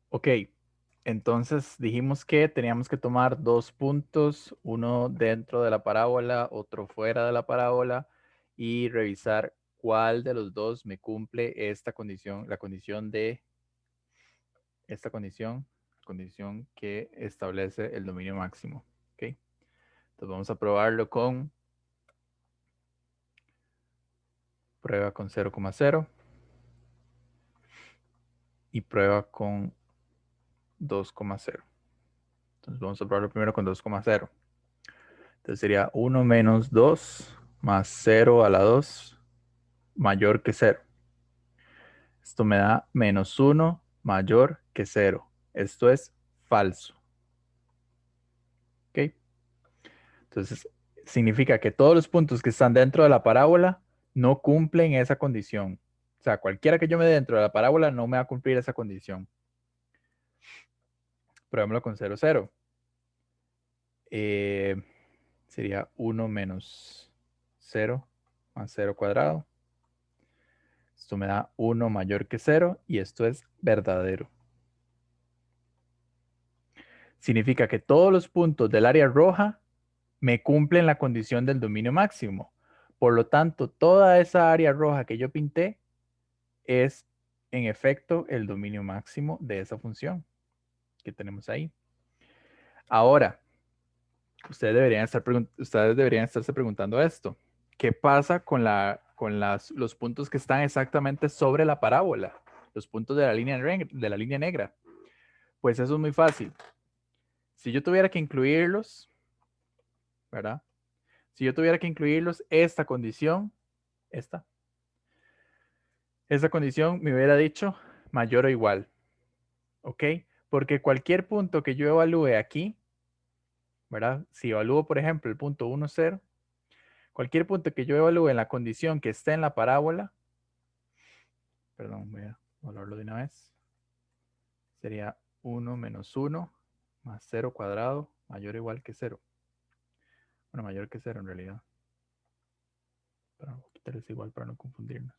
Ok, entonces dijimos que teníamos que tomar dos puntos, uno dentro de la parábola, otro fuera de la parábola, y revisar cuál de los dos me cumple esta condición, la condición de esta condición que establece el dominio máximo. Ok, entonces vamos a probarlo con prueba con 0,0 y prueba con 2,0. Entonces vamos a probarlo primero con 2,0. Entonces sería 1 menos 2 más 0 a la 2 mayor que 0. Esto me da menos 1 mayor que 0. Esto es falso. ¿Ok? Entonces significa que todos los puntos que están dentro de la parábola no cumplen esa condición. O sea, cualquiera que yo me dé dentro de la parábola no me va a cumplir esa condición. Probémoslo con 0, 0. Sería 1 menos 0 más 0 cuadrado. Esto me da 1 mayor que 0 y esto es verdadero. Significa que todos los puntos del área roja me cumplen la condición del dominio máximo. Por lo tanto, toda esa área roja que yo pinté es en efecto el dominio máximo de esa función que tenemos ahí. Ahora, ustedes deberían estarse preguntando esto. ¿Qué pasa con los puntos que están exactamente sobre la parábola? Los puntos de la línea negra. Pues eso es muy fácil. Si yo tuviera que incluirlos, ¿verdad? Si yo tuviera que incluirlos, esta condición me hubiera dicho mayor o igual, ¿ok? Porque cualquier punto que yo evalúe aquí, ¿verdad? Si evalúo, por ejemplo, el punto 1, 0, cualquier punto que yo evalúe en la condición que esté en la parábola, perdón, voy a evaluarlo de una vez, sería 1 menos 1 más 0 cuadrado mayor o igual que 0. Bueno, mayor que 0 en realidad. Pero quitarles igual para no confundirnos.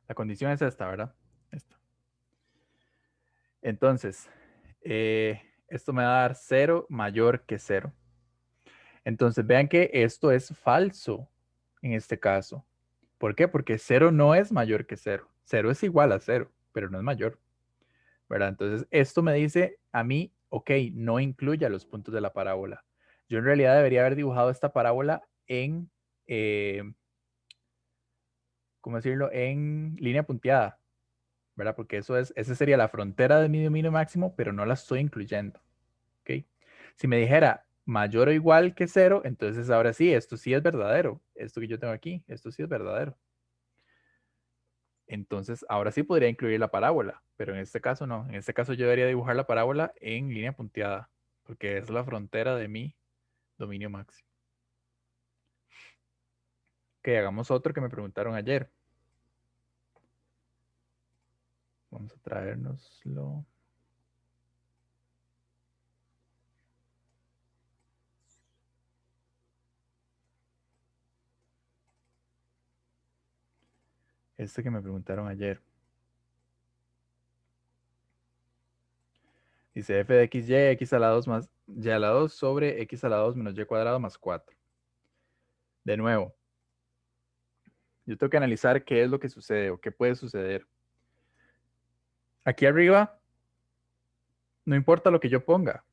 La condición es esta, ¿verdad? Esta. Entonces, esto me va a dar 0 mayor que 0. Entonces, vean que esto es falso en este caso. ¿Por qué? Porque 0 no es mayor que 0. 0 es igual a 0, pero no es mayor, ¿verdad? Entonces, esto me dice a mí, ok, no incluya los puntos de la parábola. Yo en realidad debería haber dibujado esta parábola en, ¿cómo decirlo? En línea punteada, ¿verdad? Porque esa sería la frontera de mi dominio máximo, pero no la estoy incluyendo. ¿Ok? Si me dijera mayor o igual que 0, entonces ahora sí, esto sí es verdadero. Esto que yo tengo aquí, esto sí es verdadero. Entonces, ahora sí podría incluir la parábola, pero en este caso no. En este caso yo debería dibujar la parábola en línea punteada, porque es la frontera de mi dominio máximo. Ok, hagamos otro que me preguntaron ayer. Vamos a traérnoslo. Este que me preguntaron ayer. Dice f de x, y, x a la 2 más y a la 2 sobre x a la 2 menos y cuadrado más 4. De nuevo, yo tengo que analizar qué es lo que sucede o qué puede suceder. Aquí arriba, no importa lo que yo ponga.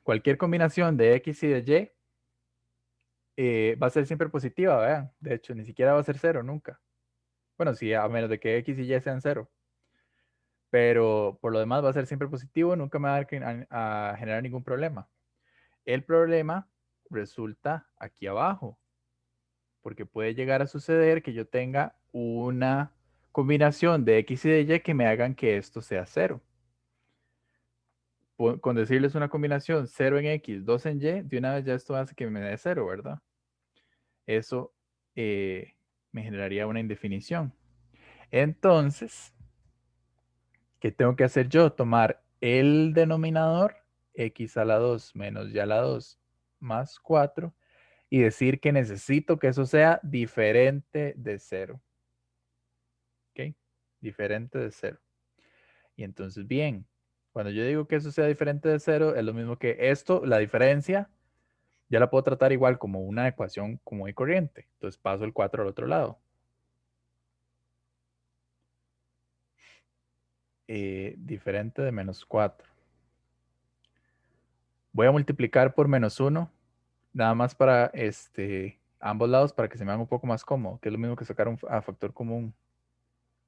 Cualquier combinación de x y de y va a ser siempre positiva, vean. De hecho, ni siquiera va a ser 0 nunca. Bueno, sí, a menos de que x y y sean 0. Pero por lo demás va a ser siempre positivo, nunca me va a generar ningún problema. El problema resulta aquí abajo, porque puede llegar a suceder que yo tenga una combinación de x y de y que me hagan que esto sea 0. Con decirles una combinación 0 en x, 2 en y, de una vez ya esto hace que me dé 0, ¿verdad? Eso me generaría una indefinición. Entonces, ¿qué tengo que hacer yo? Tomar el denominador, x a la 2 menos y a la 2 más 4, y decir que necesito que eso sea diferente de 0. ¿ok? Diferente de 0. Y entonces, bien, cuando yo digo que eso sea diferente de 0, es lo mismo que esto, la diferencia, ya la puedo tratar igual como una ecuación común y corriente. Entonces paso el 4 al otro lado. Diferente de menos 4. Voy a multiplicar por menos 1, nada más para ambos lados, para que se me haga un poco más cómodo, que es lo mismo que sacar a factor común,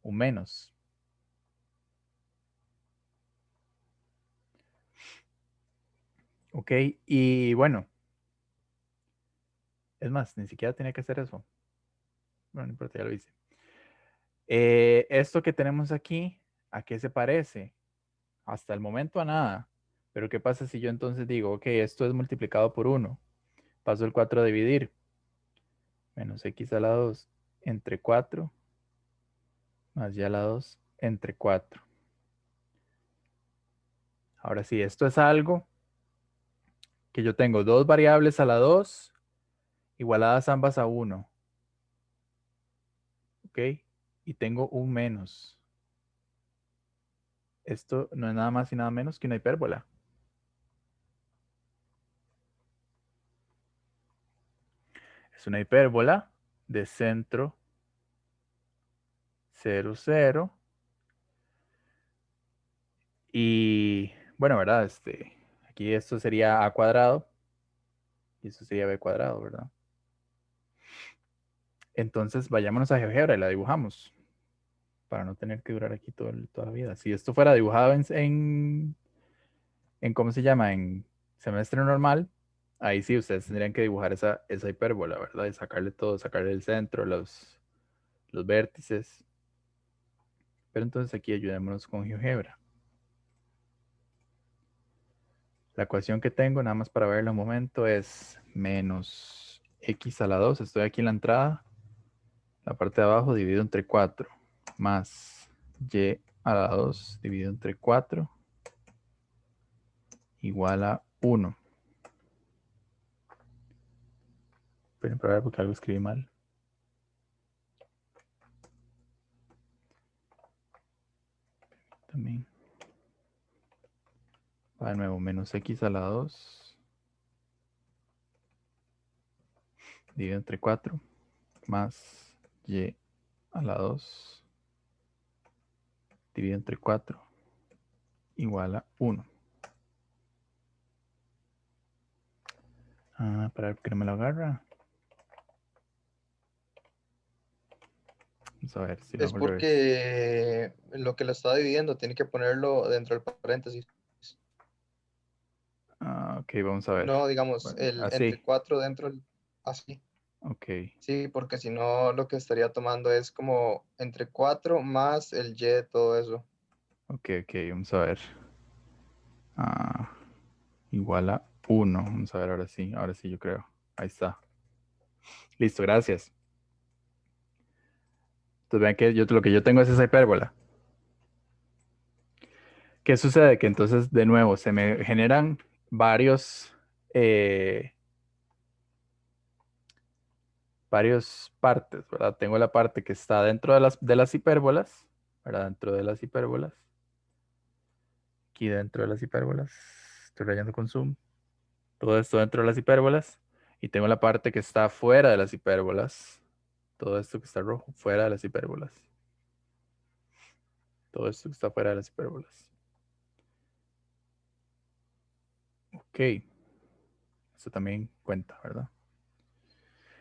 un menos. Ok, y bueno, es más, ni siquiera tenía que hacer eso. Bueno, no importa, ya lo hice. Esto que tenemos aquí, ¿a qué se parece? Hasta el momento a nada. Pero ¿qué pasa si yo entonces digo, ok, esto es multiplicado por 1? Paso el 4 a dividir. Menos x a la 2 entre 4 más y a la 2 entre 4. Ahora sí, esto es algo que yo tengo dos variables a la 2 igualadas ambas a 1. ¿Ok? Y tengo un menos. Esto no es nada más y nada menos que una hipérbola. Es una hipérbola de centro 0, 0. Y bueno, ¿verdad? Aquí esto sería a cuadrado y esto sería b cuadrado, ¿verdad? Entonces vayámonos a GeoGebra y la dibujamos para no tener que durar aquí toda la vida. Si esto fuera dibujado en ¿cómo se llama? En semestre normal, ahí sí ustedes tendrían que dibujar esa hipérbola, ¿verdad? Y sacarle todo, sacarle el centro, los vértices. Pero entonces aquí ayudémonos con GeoGebra. La ecuación que tengo, nada más para verla un momento, es menos x a la 2. Estoy aquí en la entrada. La parte de abajo dividido entre 4. Más y a la 2 dividido entre 4. Igual a 1. Esperen para ver porque algo escribí mal. También. Va de nuevo, menos x a la 2. Dividido entre 4. Más y a la 2. Dividido entre 4. Igual a 1. Para ver por qué no me lo agarra. Vamos a ver si lo Es hago al revés. porque lo que lo está dividiendo tiene que ponerlo dentro del paréntesis. Ok, vamos a ver. No, digamos, Bueno, el entre así. 4 dentro, así. Ok, Sí, porque si no, lo que estaría tomando es como entre 4 más el y, todo eso. ok, vamos a ver. Ah, igual a 1. Vamos a ver ahora sí yo creo. Ahí está. Listo, gracias. Entonces vean que lo que yo tengo es esa hipérbola. ¿Qué sucede? Que entonces de nuevo se me generan eh, varios partes, ¿verdad? Tengo la parte que está dentro de las hipérbolas, ¿verdad? Dentro de las hipérbolas. Aquí dentro de las hipérbolas. Estoy rayando con zoom. Todo esto dentro de las hipérbolas. Y tengo la parte que está fuera de las hipérbolas. Todo esto que está rojo, fuera de las hipérbolas. Todo esto que está fuera de las hipérbolas. Ok. Eso también cuenta, ¿verdad?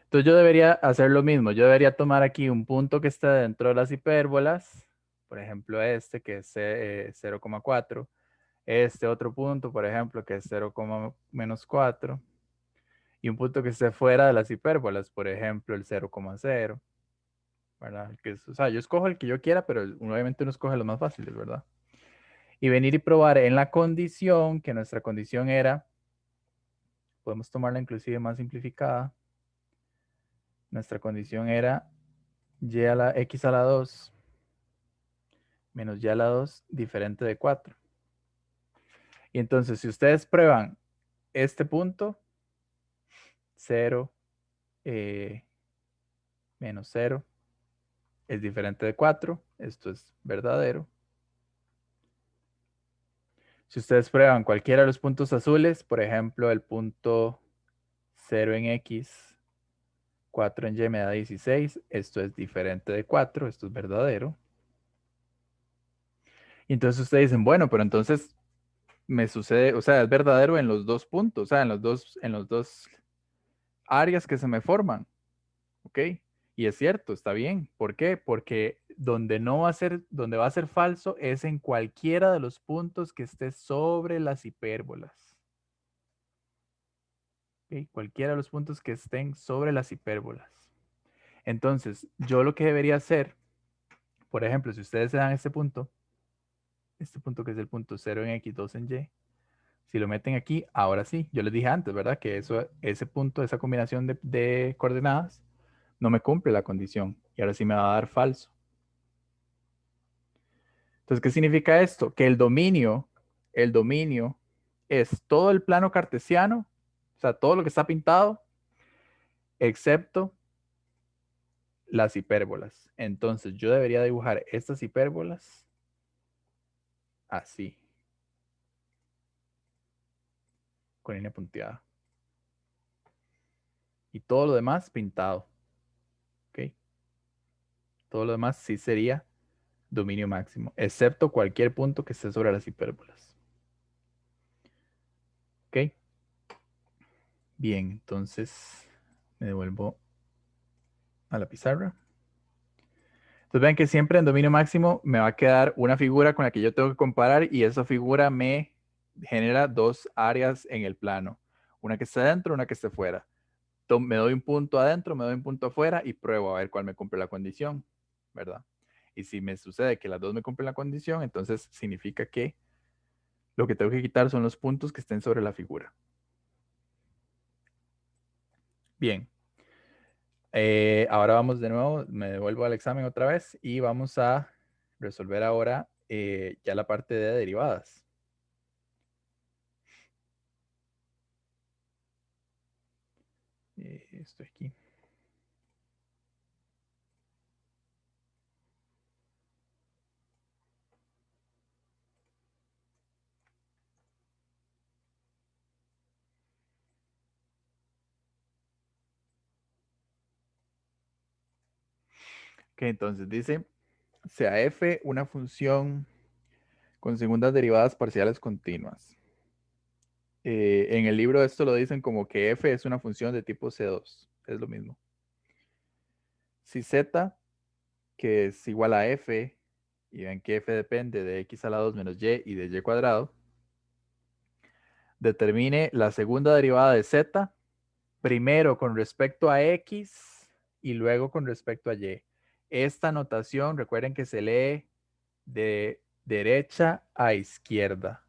Entonces yo debería hacer lo mismo. Yo debería tomar aquí un punto que esté dentro de las hipérbolas. Por ejemplo, este que es 0,4. Este otro punto, por ejemplo, que es 0, menos 4. Y un punto que esté fuera de las hipérbolas, por ejemplo, el 0,0. ¿Verdad? O sea, yo escojo el que yo quiera, pero obviamente uno escoge los más fáciles, ¿verdad? Y venir y probar en la condición, que nuestra condición era, podemos tomarla inclusive más simplificada. Nuestra condición era y a la x a la 2 menos y a la 2 diferente de 4. Y entonces, si ustedes prueban este punto, 0, menos 0, es diferente de 4. Esto es verdadero. Si ustedes prueban cualquiera de los puntos azules, por ejemplo, el punto 0 en X, 4 en Y me da 16. Esto es diferente de 4. Esto es verdadero. Y entonces ustedes dicen, bueno, pero entonces me sucede, o sea, es verdadero en los dos puntos, o sea, en los dos áreas que se me forman, ¿ok? Y es cierto, está bien. ¿Por qué? Porque donde no va a ser, donde va a ser falso es en cualquiera de los puntos que esté sobre las hipérbolas. ¿Ok? Cualquiera de los puntos que estén sobre las hipérbolas. Entonces, yo lo que debería hacer, por ejemplo, si ustedes se dan este punto que es el punto 0 en X, 2 en Y, si lo meten aquí, ahora sí, yo les dije antes, ¿verdad? Que eso, ese punto, esa combinación de coordenadas, no me cumple la condición. Y ahora sí me va a dar falso. Entonces, ¿qué significa esto? Que el dominio es todo el plano cartesiano, o sea, todo lo que está pintado, excepto las hipérbolas. Entonces, yo debería dibujar estas hipérbolas así, con línea punteada. Y todo lo demás pintado. ¿Ok? Todo lo demás sí sería dominio máximo, excepto cualquier punto que esté sobre las hipérbolas. ¿Ok? Bien, entonces me devuelvo a la pizarra. Entonces vean que siempre en dominio máximo me va a quedar una figura con la que yo tengo que comparar y esa figura me genera dos áreas en el plano. Una que esté adentro, una que esté fuera. Me doy un punto adentro, me doy un punto afuera y pruebo a ver cuál me cumple la condición, ¿verdad? Y si me sucede que las dos me cumplen la condición, entonces significa que lo que tengo que quitar son los puntos que estén sobre la figura. Bien. Ahora vamos de nuevo, me devuelvo al examen otra vez y vamos a resolver ahora ya la parte de derivadas. Estoy aquí. Ok, entonces dice, sea f una función con segundas derivadas parciales continuas. En el libro esto lo dicen como que f es una función de tipo C2, es lo mismo. Si z, que es igual a f, y ven que f depende de x a la 2 menos y y de y cuadrado, determine la segunda derivada de z primero con respecto a x y luego con respecto a y. Esta notación, recuerden que se lee de derecha a izquierda.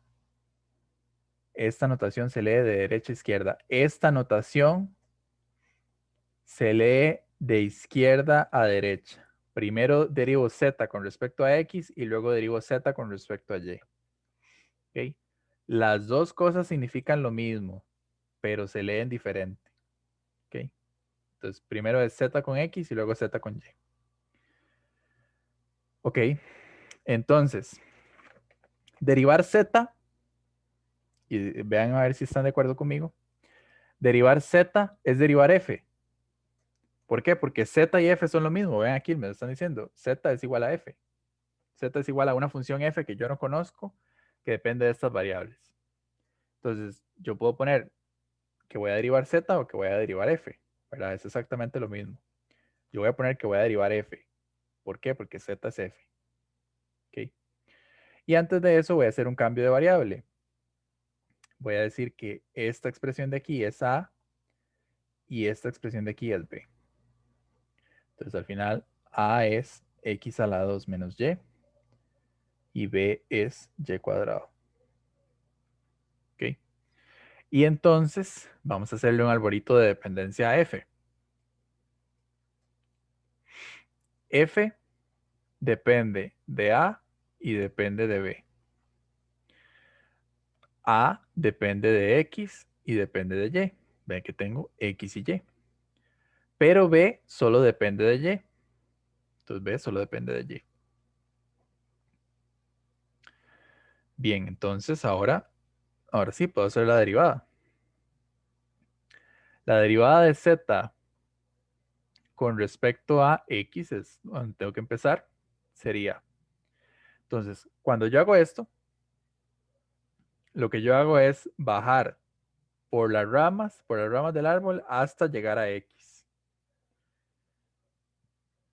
Esta notación se lee de derecha a izquierda. Esta notación se lee de izquierda a derecha. Primero derivo z con respecto a x y luego derivo z con respecto a y. ¿Okay? Las dos cosas significan lo mismo, pero se leen diferente. ¿Okay? Entonces, primero es z con x y luego z con y. Ok, entonces, derivar z, y vean a ver si están de acuerdo conmigo, derivar z es derivar f. ¿Por qué? Porque z y f son lo mismo. Vean aquí, me lo están diciendo. Z es igual a f. Z es igual a una función f que yo no conozco, que depende de estas variables. Entonces, yo puedo poner que voy a derivar z o que voy a derivar f. ¿Verdad? Es exactamente lo mismo. Yo voy a poner que voy a derivar f. ¿Por qué? Porque z es f. ¿Ok? Y antes de eso voy a hacer un cambio de variable. Voy a decir que esta expresión de aquí es a y esta expresión de aquí es b. Entonces al final a es x a la 2 menos y b es y cuadrado. ¿Ok? Y entonces vamos a hacerle un arbolito de dependencia a f. F depende de a y depende de b. A depende de x y depende de y. Ven que tengo x y y. Pero b solo depende de y. Entonces B solo depende de Y. Bien, entonces ahora sí puedo hacer la derivada. La derivada de Z con respecto a X es donde tengo que empezar. Sería, entonces, cuando yo hago esto, lo que yo hago es bajar por las ramas del árbol hasta llegar a X.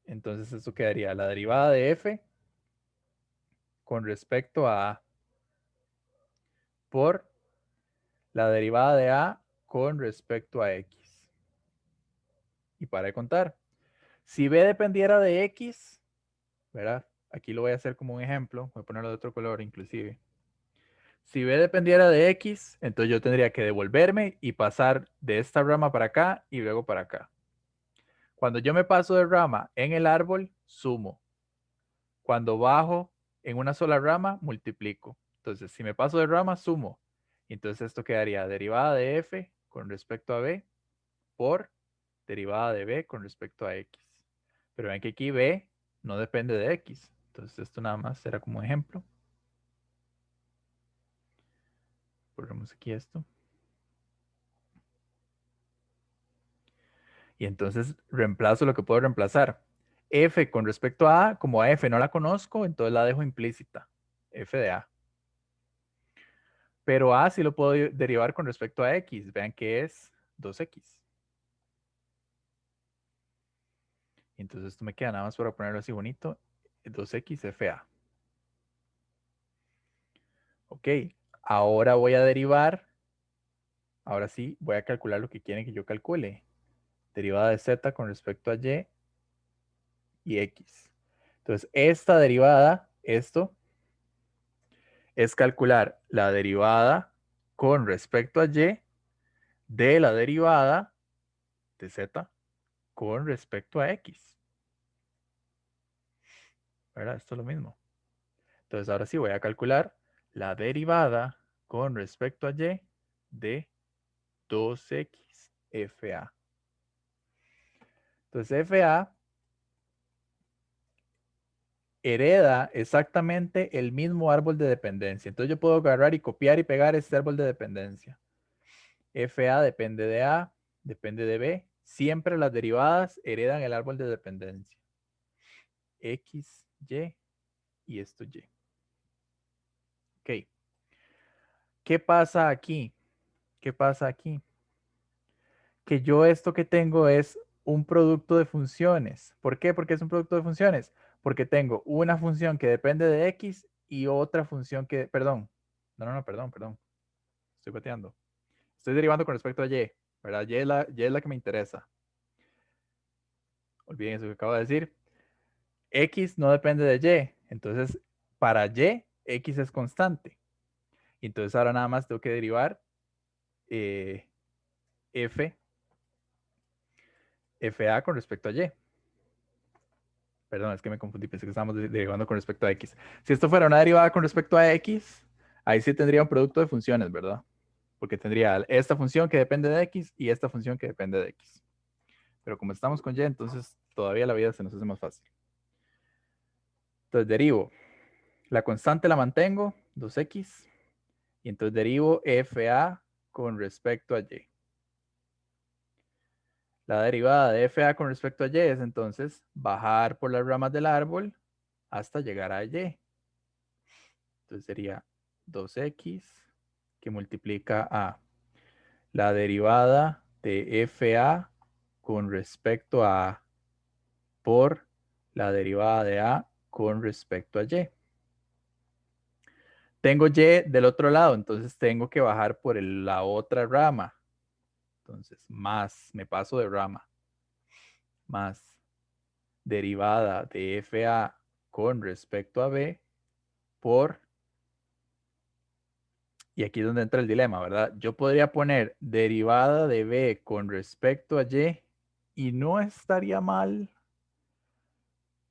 Entonces esto quedaría la derivada de F con respecto a A por la derivada de A con respecto a X. Y para de contar. Si B dependiera de X, ¿verdad? Aquí lo voy a hacer como un ejemplo. Voy a ponerlo de otro color inclusive. Si B dependiera de X, entonces yo tendría que devolverme y pasar de esta rama para acá y luego para acá. Cuando yo me paso de rama en el árbol, sumo. Cuando bajo en una sola rama, multiplico. Entonces, si me paso de rama, sumo. Y entonces esto quedaría derivada de F con respecto a B por derivada de B con respecto a X. Pero ven que aquí B no depende de X. Entonces esto nada más será como ejemplo. Ponemos aquí esto. Y entonces reemplazo lo que puedo reemplazar. F con respecto a A, como a F no la conozco, entonces la dejo implícita. F de A. Pero A sí lo puedo derivar con respecto a X. Vean que es 2X. Y entonces esto me queda nada más para ponerlo así bonito. 2XFA. Ok. Ahora voy a derivar. Ahora sí, voy a calcular lo que quieren que yo calcule. Derivada de Z con respecto a Y y X. Entonces, esta derivada, esto, es calcular la derivada con respecto a Y de la derivada de Z con respecto a X. ¿Verdad? Esto es lo mismo. Entonces, ahora sí voy a calcular la derivada con respecto a Y de 2XFA. Entonces, FA hereda exactamente el mismo árbol de dependencia. Entonces, yo puedo agarrar y copiar y pegar este árbol de dependencia. FA depende de A, depende de B. Siempre las derivadas heredan el árbol de dependencia. X, Y y esto Y. Ok. ¿Qué pasa aquí? ¿Qué pasa aquí? Que yo esto que tengo es un producto de funciones. ¿Por qué? Porque es un producto de funciones. Porque tengo una función que depende de X y otra función que, perdón. No, perdón. Estoy pateando. Estoy derivando con respecto a Y, ¿verdad? Y es la que me interesa. Olviden eso que acabo de decir. X no depende de Y. Entonces, para Y, X es constante. Y entonces ahora nada más tengo que derivar FA con respecto a Y. Perdón, es que me confundí, pensé que estábamos derivando con respecto a X. Si esto fuera una derivada con respecto a X, ahí sí tendría un producto de funciones, ¿verdad? Porque tendría esta función que depende de X y esta función que depende de X. Pero como estamos con Y, entonces todavía la vida se nos hace más fácil. Entonces derivo. La constante la mantengo, 2X. Y entonces derivo FA con respecto a Y. La derivada de FA con respecto a Y es entonces bajar por las ramas del árbol hasta llegar a Y. Entonces sería 2X que multiplica a la derivada de FA con respecto a A por la derivada de A con respecto a Y. Tengo Y del otro lado, entonces tengo que bajar por la otra rama. Entonces, más, me paso de rama, más derivada de FA con respecto a B por, y aquí es donde entra el dilema, ¿verdad? Yo podría poner derivada de B con respecto a y no estaría mal,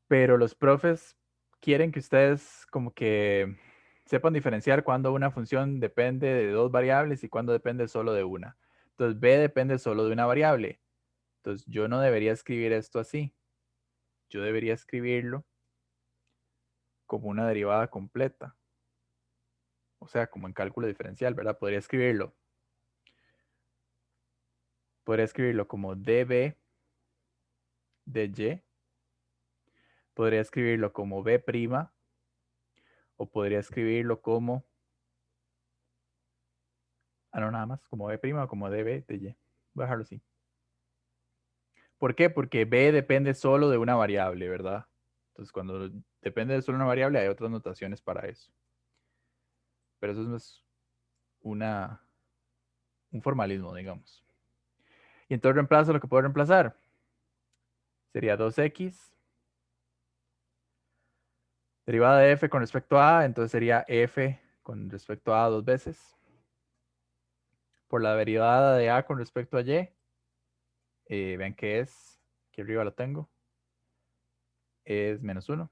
pero los profes quieren que ustedes como que sepan diferenciar cuando una función depende de dos variables y cuando depende solo de una. Entonces, B depende solo de una variable. Entonces, yo no debería escribir esto así. yo debería escribirlo como una derivada completa. O sea, como en cálculo diferencial, ¿verdad? Podría escribirlo como db de y. Podría escribirlo como b', o podría escribirlo como, no, nada más, como b' o como db de y. Voy a dejarlo así. ¿Por qué? Porque b depende solo de una variable, ¿verdad? Entonces, cuando depende de solo una variable, hay otras notaciones para eso. Pero eso no es un formalismo, digamos. Y entonces reemplazo lo que puedo reemplazar. Sería 2x. Derivada de f con respecto a a, entonces sería f con respecto a dos veces. Por la derivada de a con respecto a y. Vean que es, aquí arriba lo tengo. Es menos 1.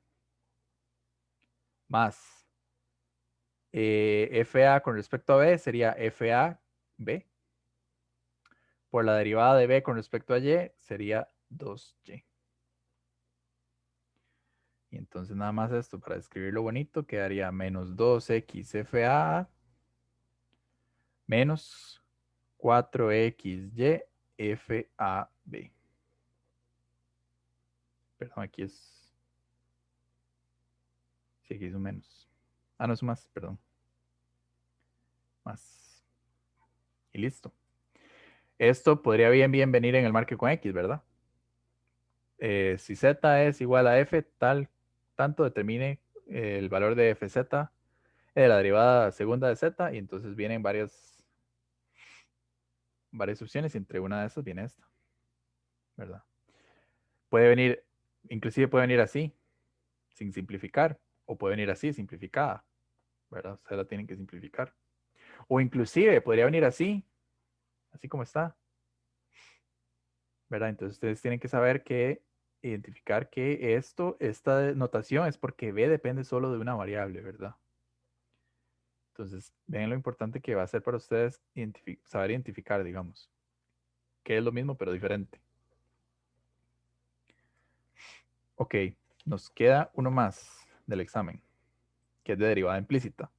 Más fa con respecto a b sería fa b. Por la derivada de b con respecto a y sería 2y. Y entonces nada más esto, para escribirlo bonito, quedaría menos 2x fa menos 4xy fab. Perdón, aquí es... Sí, aquí es un menos. No es un más, perdón. Más. Y listo. Esto podría bien venir en el marque con x, ¿verdad? Si z es igual a f, tanto determine el valor de fz, de la derivada segunda de z, y entonces vienen varias opciones, y entre una de esas viene esta, ¿verdad? Puede venir, inclusive puede venir así, sin simplificar, o puede venir así, simplificada, ¿verdad? Ustedes la tienen que simplificar. O inclusive podría venir así como está, ¿verdad? Entonces ustedes tienen que saber que identificar que esta notación es porque b depende solo de una variable, ¿verdad? Entonces, vean lo importante que va a ser para ustedes saber identificar, digamos, que es lo mismo pero diferente. Ok, nos queda uno más del examen, que es de derivada implícita.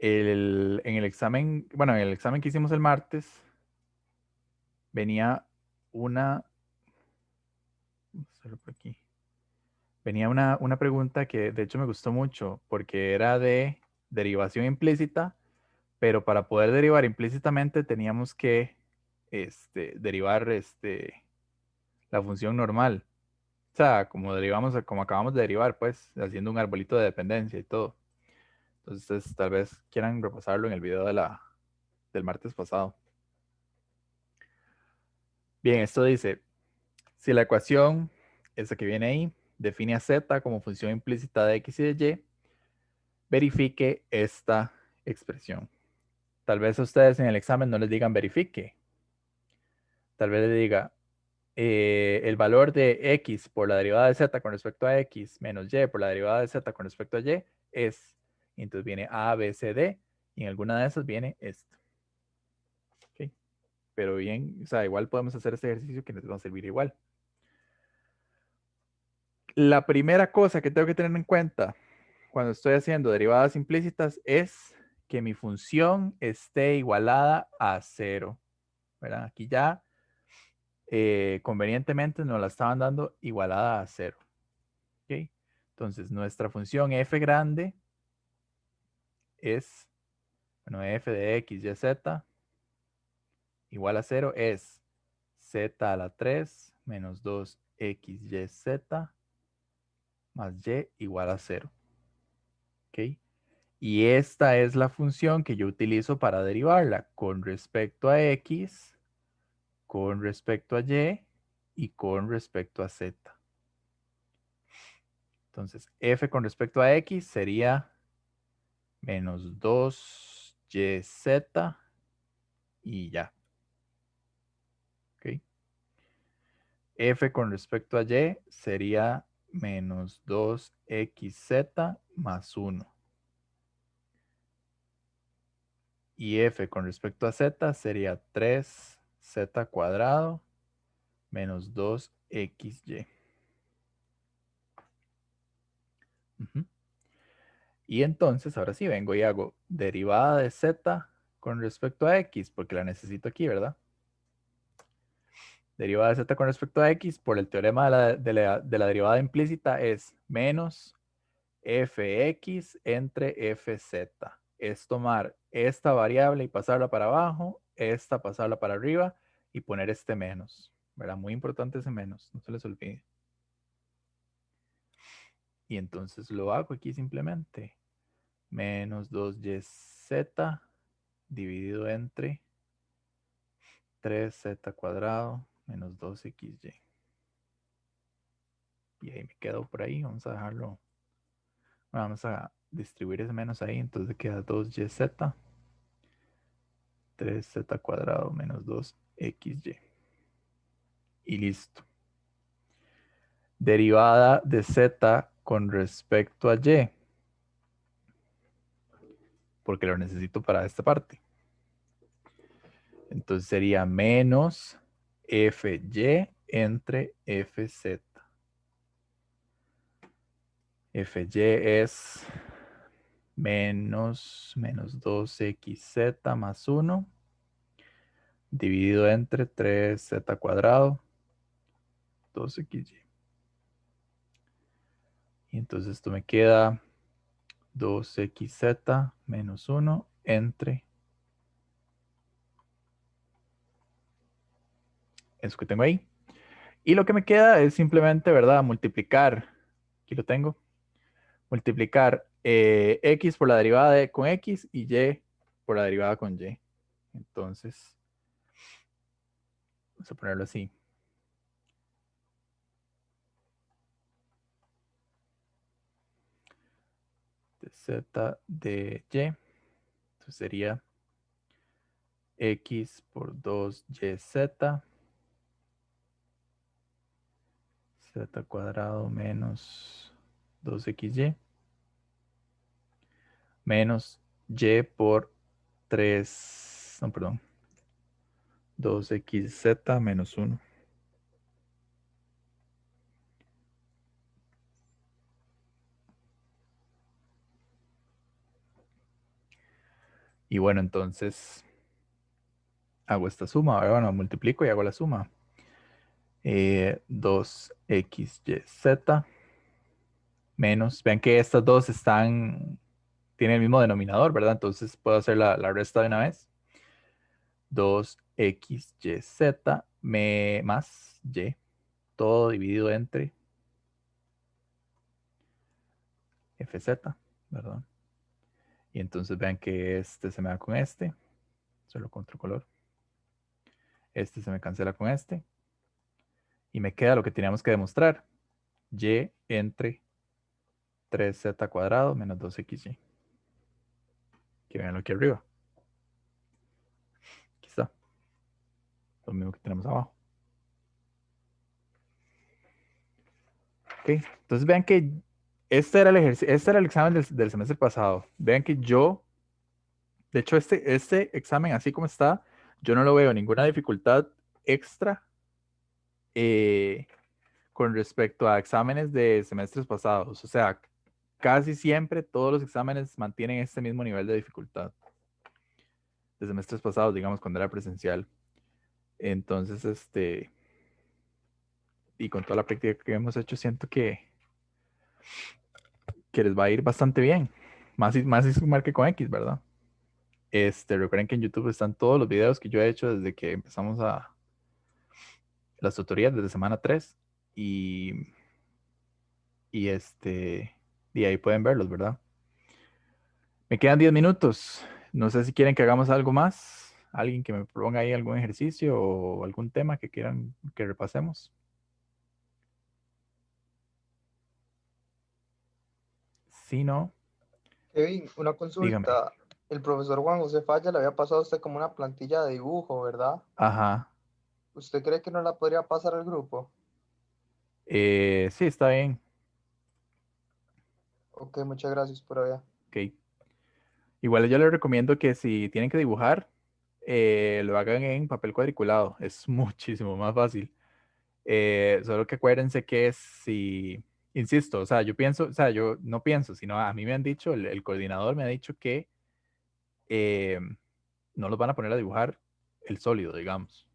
En el examen que hicimos el martes, venía una, vamos a hacerlo por aquí. Venía una pregunta que de hecho me gustó mucho porque era de derivación implícita, pero para poder derivar implícitamente teníamos que derivar la función normal. O sea, como acabamos de derivar, pues, haciendo un arbolito de dependencia y todo. Entonces, tal vez quieran repasarlo en el video del martes pasado. Bien, esto dice, si la ecuación, esa que viene ahí, define a z como función implícita de x y de y, verifique esta expresión. Tal vez a ustedes en el examen no les digan verifique. Tal vez les diga el valor de x por la derivada de z con respecto a x menos y por la derivada de z con respecto a y es. Y entonces viene a, b, c, d. Y en alguna de esas viene esto. ¿Okay? Pero bien, o sea, igual podemos hacer este ejercicio que nos va a servir igual. La primera cosa que tengo que tener en cuenta cuando estoy haciendo derivadas implícitas es que mi función esté igualada a 0. ¿Verdad? Aquí ya convenientemente nos la estaban dando igualada a 0. ¿Okay? Entonces nuestra función f grande es, bueno, f de x, y, z igual a 0 es z a la 3 menos 2x, y, z más y igual a 0. ¿Ok? Y esta es la función que yo utilizo para derivarla con respecto a x, con respecto a y con respecto a z. Entonces, f con respecto a x sería menos 2yz y ya. ¿Ok? F con respecto a y sería menos 2xz más 1. Y f con respecto a z sería 3z cuadrado menos 2xy. Ujú. Y entonces, ahora sí, vengo y hago derivada de z con respecto a x, porque la necesito aquí, ¿verdad? Derivada de z con respecto a x, por el teorema de la derivada implícita, es menos fx entre fz. Es tomar esta variable y pasarla para abajo, esta pasarla para arriba y poner este menos, ¿verdad? Muy importante ese menos, no se les olvide. Y entonces lo hago aquí simplemente. Menos 2yz dividido entre 3z cuadrado menos 2xy. Y ahí me quedo por ahí. Vamos a dejarlo. Bueno, vamos a distribuir ese menos ahí. Entonces queda 2yz. 3z cuadrado menos 2xy. Y listo. Derivada de z con respecto a y. Porque lo necesito para esta parte. Entonces sería menos fy entre fz. Fy es menos 2xz más 1 dividido entre 3z cuadrado 2xy. Y entonces esto me queda 2xz menos 1 entre eso que tengo ahí. Y lo que me queda es simplemente, ¿verdad? Multiplicar. Aquí lo tengo. Multiplicar x por la derivada con x y y por la derivada con y. Entonces, vamos a ponerlo así. De z de y. Entonces sería x por 2yz. Z cuadrado menos 2xy. Menos y por 3. No, perdón. 2xz menos 1. Y bueno, entonces hago esta suma. Ahora, bueno, multiplico y hago la suma. 2xyz menos, vean que estas dos tienen el mismo denominador, ¿verdad? Entonces puedo hacer la resta de una vez. 2xyz más y, todo dividido entre fz, ¿verdad? Y entonces vean que este se me da con este, solo con otro color. Este se me cancela con este. Y me queda lo que teníamos que demostrar. Y entre 3z cuadrado menos 2xy. Que vean lo aquí arriba. Aquí está. Lo mismo que tenemos abajo. Ok, entonces vean que este era el examen del semestre pasado. Vean que yo, de hecho, este examen así como está, yo no lo veo ninguna dificultad extra con respecto a exámenes de semestres pasados. O sea, casi siempre todos los exámenes mantienen este mismo nivel de dificultad de semestres pasados, digamos, cuando era presencial. Entonces, y con toda la práctica que hemos hecho, siento que les va a ir bastante bien. Más y sumar que con X, ¿verdad? Recuerden que en YouTube están todos los videos que yo he hecho desde que empezamos las tutorías, desde semana 3. Y, y ahí pueden verlos, ¿verdad? Me quedan 10 minutos. No sé si quieren que hagamos algo más. Alguien que me proponga ahí algún ejercicio o algún tema que quieran que repasemos. Si no, Kevin, una dígame. consulta. El profesor Juan José Falla le había pasado a usted como una plantilla de dibujo, ¿verdad? Ajá. ¿Usted cree que no la podría pasar al grupo? Sí, está bien. Ok, muchas gracias por allá. Ok. Igual yo les recomiendo que si tienen que dibujar, lo hagan en papel cuadriculado. Es muchísimo más fácil. Solo que acuérdense que si, insisto, o sea, yo pienso, o sea, yo no pienso, sino a mí me han dicho, el coordinador me ha dicho que eh, no los van a poner a dibujar el sólido, digamos,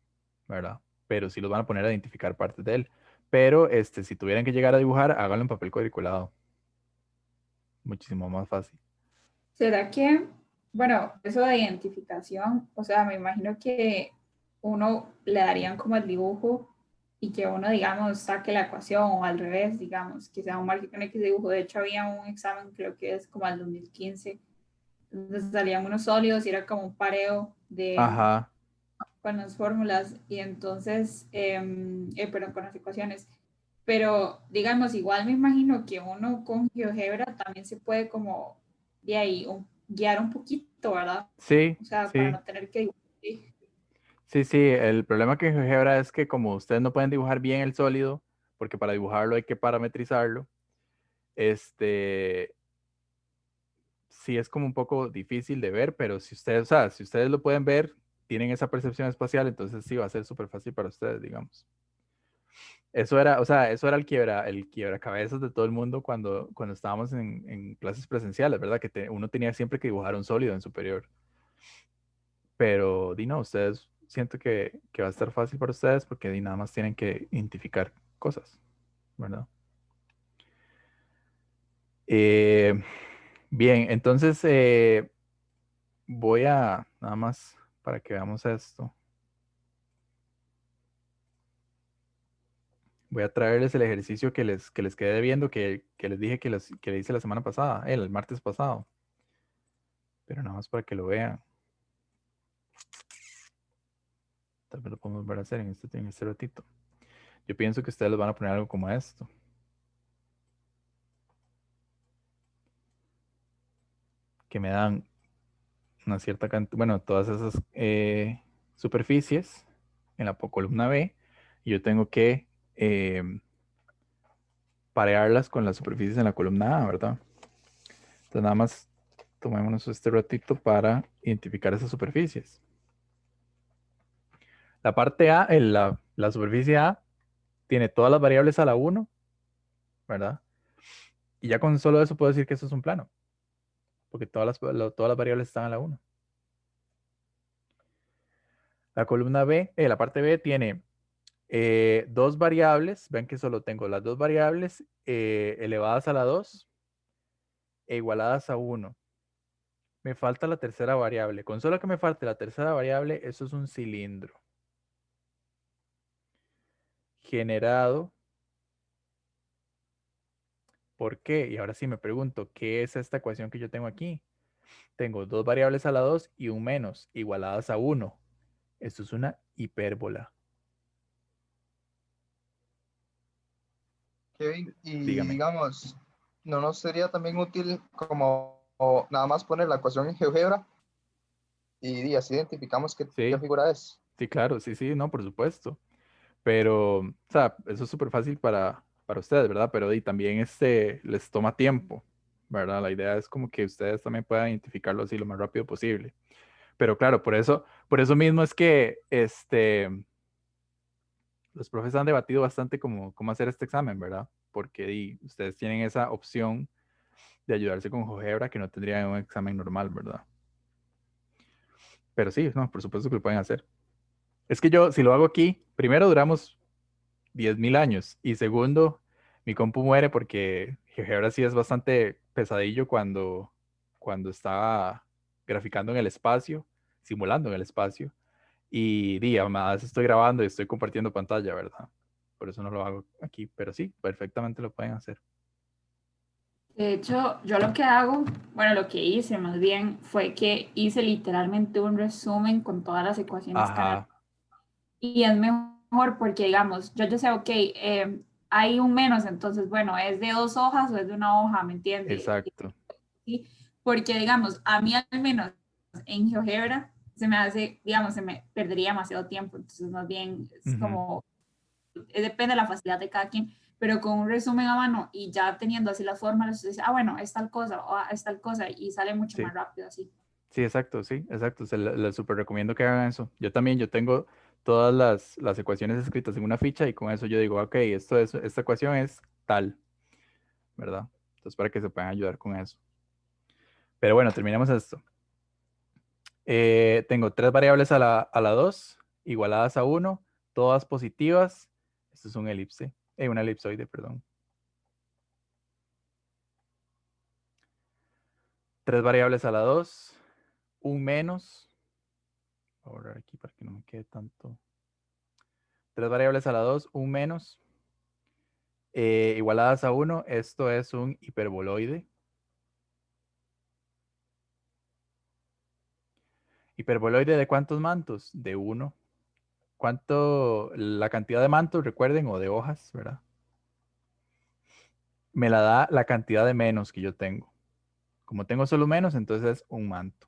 ¿verdad? Pero sí los van a poner a identificar partes de él. Pero si tuvieran que llegar a dibujar, háganlo en papel cuadriculado. Muchísimo más fácil. ¿Será que, bueno, eso de identificación, o sea, me imagino que uno le darían como el dibujo y que uno, digamos, saque la ecuación o al revés, digamos, que sea un margen con X dibujo. De hecho, había un examen, creo que es como el 2015, entonces salían unos sólidos y era como un pareo de, Ajá. con las fórmulas y entonces, perdón, con las ecuaciones. Pero, digamos, igual me imagino que uno con GeoGebra también se puede como de ahí guiar un poquito, ¿verdad? Sí, O sea, para sí. no tener que dibujar. Sí. Sí, sí, el problema que en GeoGebra es que como ustedes no pueden dibujar bien el sólido, porque para dibujarlo hay que parametrizarlo, este, sí es como un poco difícil de ver, pero si ustedes, o sea, si ustedes lo pueden ver, tienen esa percepción espacial, entonces sí va a ser súper fácil para ustedes, digamos. Eso era, o sea, eso era el quiebracabezas de todo el mundo cuando estábamos en clases presenciales, ¿verdad? Que uno tenía siempre que dibujar un sólido en superior. Pero, di no, ustedes, siento que va a estar fácil para ustedes porque di nada más tienen que identificar cosas, ¿verdad? Eh, bien, entonces voy a, nada más para que veamos esto, voy a traerles el ejercicio que les quedé debiendo, que les dije que le hice la semana pasada, el martes pasado, pero nada más para que lo vean. Tal vez lo podemos volver a hacer en este ratito. Yo pienso que ustedes les van a poner algo como esto. Que me dan una cierta cantidad, bueno, todas esas superficies en la columna B. Y yo tengo que parearlas con las superficies en la columna A, ¿verdad? Entonces nada más tomémonos este ratito para identificar esas superficies. La parte A, la superficie A, tiene todas las variables a la 1, ¿verdad? Y ya con solo eso puedo decir que eso es un plano, porque todas las variables están a la 1. La columna B, la parte B tiene dos variables, ven que solo tengo las dos variables elevadas a la 2 e igualadas a 1. Me falta la tercera variable. Con solo que me falte la tercera variable, eso es un cilindro generado. ¿Por qué? Y ahora sí me pregunto, ¿qué es esta ecuación que yo tengo aquí? Tengo dos variables a la 2 y un menos, igualadas a 1. Esto es una hipérbola. Kevin, y Dígame. digamos, ¿no nos sería también útil como o nada más poner la ecuación en GeoGebra y así identificamos qué Sí, figura es? sí, claro, sí, sí, no, por supuesto. Pero, o sea, eso es súper fácil para ustedes, ¿verdad? Pero y también les toma tiempo, ¿verdad? La idea es como que ustedes también puedan identificarlo así lo más rápido posible. Pero claro, por eso mismo es que los profes han debatido bastante cómo hacer este examen, ¿verdad? Porque ustedes tienen esa opción de ayudarse con GeoGebra que no tendrían en un examen normal, ¿verdad? Pero sí, no, por supuesto que lo pueden hacer. Es que yo, si lo hago aquí, primero duramos 10.000 años. Y segundo, mi compu muere porque GeoGebra sí es bastante pesadillo cuando estaba graficando en el espacio, simulando en el espacio. Y además estoy grabando y estoy compartiendo pantalla, ¿verdad? Por eso no lo hago aquí, pero sí, perfectamente lo pueden hacer. De hecho, yo lo que hago, bueno, lo que hice más bien fue que hice literalmente un resumen con todas las ecuaciones canalizadas. Ajá, Y es mejor porque, digamos, yo ya sé, ok, hay un menos, entonces, bueno, ¿es de dos hojas o es de una hoja? ¿Me entiende? exacto. ¿Sí? Porque, digamos, a mí al menos en GeoGebra se me hace, digamos, se me perdería demasiado tiempo, entonces más bien es Ujú, como, depende de la facilidad de cada quien, pero con un resumen a mano y ya teniendo así las fórmulas, usted dice, ah, bueno, es tal cosa, o ah, es tal cosa, y sale mucho sí. más rápido así. Sí, exacto, sí, exacto. Les súper recomiendo que hagan eso. Yo también, yo tengo todas las ecuaciones escritas en una ficha y con eso yo digo, ok, esta ecuación es tal, ¿verdad? Entonces, para que se puedan ayudar con eso. Pero bueno, terminemos esto. Tengo tres variables a la 2, igualadas a 1, todas positivas. Esto es un elipse, una elipsoide, perdón. Tres variables a la 2, un menos. Voy a borrar aquí para que no me quede tanto. Tres variables a la 2, un menos. Igualadas a 1, esto es un hiperboloide. ¿Hiperboloide de cuántos mantos? De 1. ¿Cuánto? La cantidad de mantos, recuerden, o de hojas, ¿verdad? Me la da la cantidad de menos que yo tengo. Como tengo solo menos, entonces es un manto.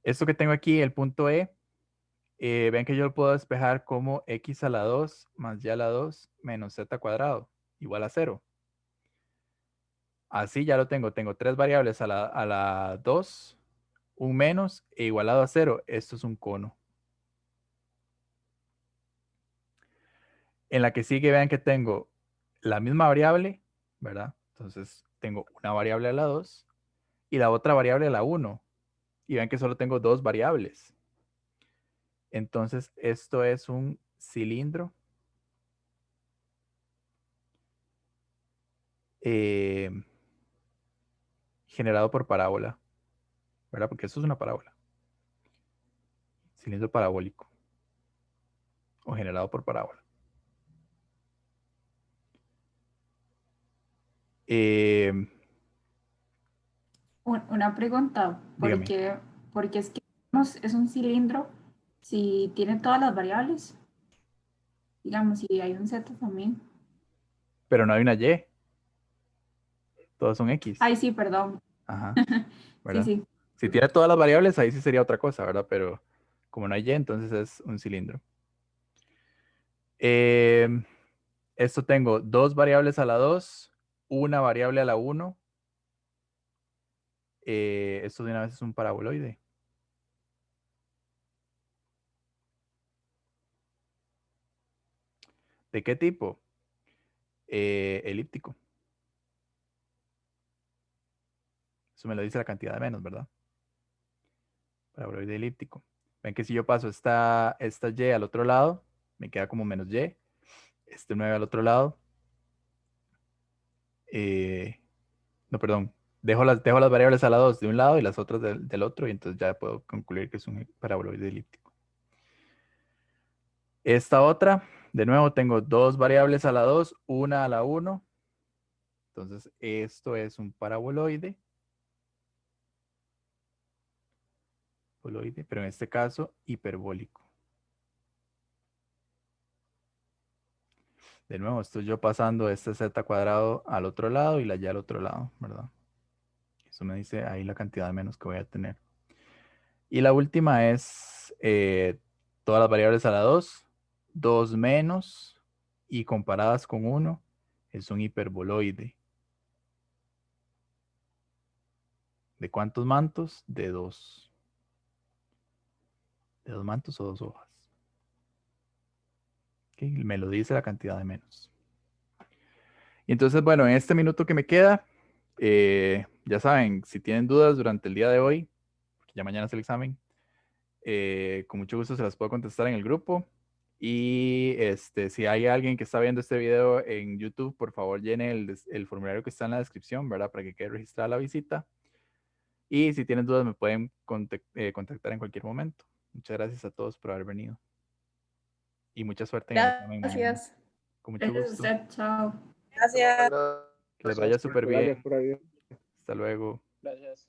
Esto que tengo aquí, el punto E, ven que yo lo puedo despejar como x a la 2 más y a la 2 menos z cuadrado, igual a 0. Así ya lo tengo. Tengo tres variables a la 2, un menos e igualado a 0. Esto es un cono. En la que sigue, vean que tengo la misma variable, ¿verdad? Entonces tengo una variable a la 2 y la otra variable a la 1. Y vean que solo tengo dos variables. Entonces esto es un cilindro generado por parábola, ¿verdad? Porque esto es una parábola. Cilindro parabólico o generado por parábola. Una pregunta, Dígame. porque es que es un cilindro si tiene todas las variables, digamos, si hay un Z también. Pero no hay una Y. Todas son X. Ay, sí, perdón. Ajá. Sí, ¿Verdad? sí. Si tiene todas las variables, ahí sí sería otra cosa, ¿verdad? Pero como no hay Y, entonces es un cilindro. Esto tengo dos variables a la 2, una variable a la 1. Esto de una vez es un paraboloide. ¿De qué tipo? Elíptico. Eso me lo dice la cantidad de menos, ¿verdad? Paraboloide elíptico. Ven que si yo paso esta Y al otro lado, me queda como menos Y. Este 9 al otro lado. No, perdón. Dejo las variables a la 2 de un lado y las otras del otro, y entonces ya puedo concluir que es un paraboloide elíptico. Esta otra, de nuevo, tengo dos variables a la 2, una a la 1. Entonces, esto es un paraboloide. Pero en este caso, hiperbólico. De nuevo, estoy yo pasando este z cuadrado al otro lado y la y al otro lado, ¿verdad? Eso me dice ahí la cantidad de menos que voy a tener. Y la última es todas las variables a la 2, 2 menos, y comparadas con 1, es un hiperboloide. ¿De cuántos mantos? De 2. ¿De 2 mantos o 2 hojas? Okay, me lo dice la cantidad de menos. Y entonces, bueno, en este minuto que me queda, ya saben, si tienen dudas durante el día de hoy, porque ya mañana es el examen, con mucho gusto se las puedo contestar en el grupo. Y si hay alguien que está viendo este video en YouTube, por favor llene el formulario que está en la descripción, ¿verdad? Para que quede registrada la visita. Y si tienen dudas, me pueden contactar en cualquier momento. Muchas gracias a todos por haber venido. Y mucha suerte en el examen mañana. Gracias. Con mucho Gracias a gusto. usted, chao. Gracias. Que les vaya súper bien. Gracias por ahí. Hasta luego. Gracias.